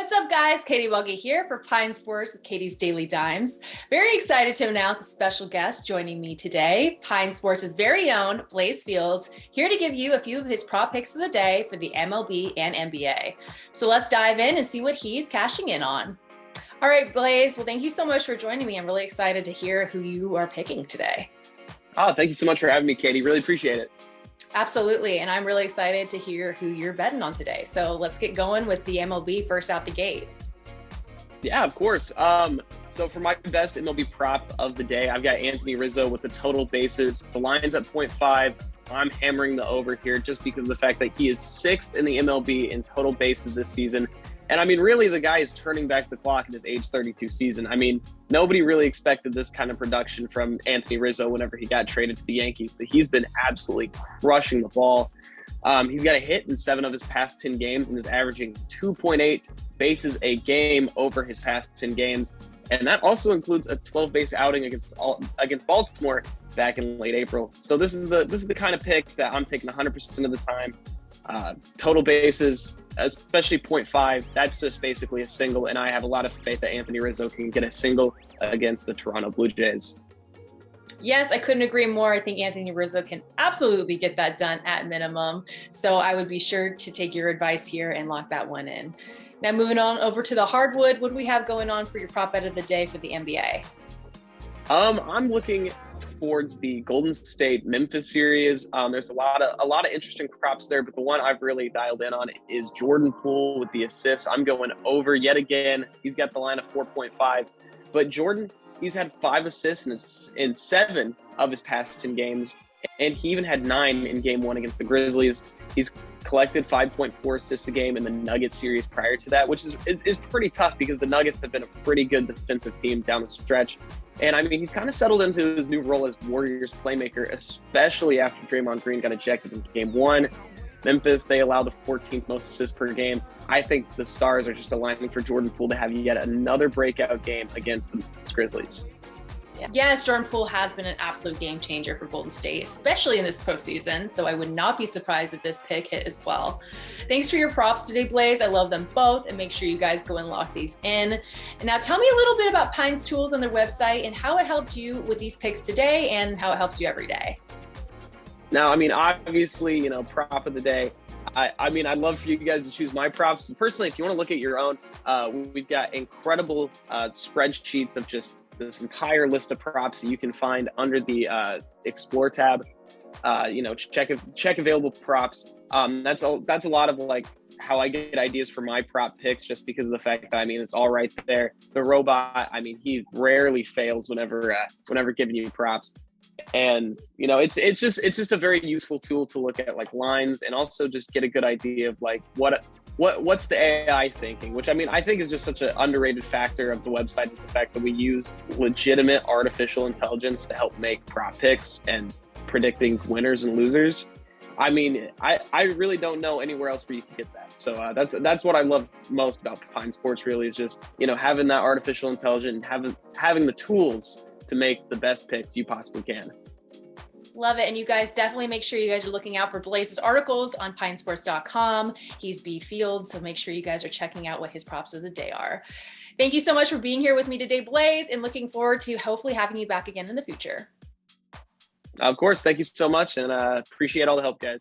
What's up, guys? Katie Wuggy here for Pine Sports with Katie's Daily Dimes. Very excited to announce a special guest joining me today, Pine Sports' very own Blaise Fields, here to give you a few of his prop picks of the day for the MLB and NBA. So let's dive in and see what he's cashing in on. All right, Blaise, well, thank you so much for joining me. I'm really excited to hear who you are picking today. Oh, thank you so much for having me, Katie. Really appreciate it. Absolutely. And I'm really excited to hear who you're betting on today. So let's get going with the MLB first out the gate. Yeah, of course. So for my best MLB prop of the day, I've got Anthony Rizzo with the total bases. The line's at 0.5. I'm hammering the over here just because of the fact that he is sixth in the MLB in total bases this season. And I mean, really, the guy is turning back the clock in his age 32 season. I mean, nobody really expected this kind of production from Anthony Rizzo whenever he got traded to the Yankees, but he's been absolutely crushing the ball. He's got a hit in 7 of his past 10 games and is averaging 2.8 bases a game over his past 10 games. And that also includes a 12-base outing against Baltimore back in late April. So this is the kind of pick that I'm taking 100% of the time. Total bases, especially 0.5, that's just basically a single, and I have a lot of faith that Anthony Rizzo can get a single against the Toronto Blue Jays. Yes, I couldn't agree more. I think Anthony Rizzo can absolutely get that done at minimum. So I would be sure to take your advice here and lock that one in. Now moving on over to the hardwood, what do we have going on for your prop bet of the day for the NBA? I'm looking towards the Golden State Memphis series. There's a lot of interesting props there, but the one I've really dialed in on is Jordan Poole with the assists. I'm going over yet again. He's got the line of 4.5, but Jordan, he's had 5 assists in 7 of his past 10 games, and he even had 9 in Game 1 against the Grizzlies. He's collected 5.4 assists a game in the Nuggets series prior to that, which is pretty tough because the Nuggets have been a pretty good defensive team down the stretch. And I mean, he's kind of settled into his new role as Warriors playmaker, especially after Draymond Green got ejected in Game 1. Memphis, they allow the 14th most assists per game. I think the stars are just aligning for Jordan Poole to have yet another breakout game against the Grizzlies. Yes, Jordan Poole has been an absolute game changer for Golden State, especially in this postseason. So I would not be surprised if this pick hit as well. Thanks for your props today, Blaise. I love them both, and make sure you guys go and lock these in. And now tell me a little bit about Pine's tools on their website and how it helped you with these picks today and how it helps you every day. Now, I mean, obviously, prop of the day. I mean, I'd love for you guys to choose my props. But personally, if you want to look at your own, we've got incredible spreadsheets of just this entire list of props that you can find under the Explore tab. Check available props. That's a lot of like how I get ideas for my prop picks, just because of the fact that, I mean, it's all right there. The robot, I mean, he rarely fails whenever giving you props. And it's just a very useful tool to look at like lines and also just get a good idea of like what's the AI thinking, which I mean I think is just such an underrated factor of the website, is the fact that we use legitimate artificial intelligence to help make prop picks and predicting winners and losers. I mean, I really don't know anywhere else where you can get that. So that's what I love most about Pine Sports, really, is just having that artificial intelligence and having the tools to make the best picks you possibly can. Love it. And you guys definitely make sure you guys are looking out for Blaise's articles on pinesports.com. He's B Fields, so make sure you guys are checking out what his props of the day are. Thank you so much for being here with me today, Blaise, and looking forward to hopefully having you back again in the future. Of course. Thank you so much, and appreciate all the help, guys.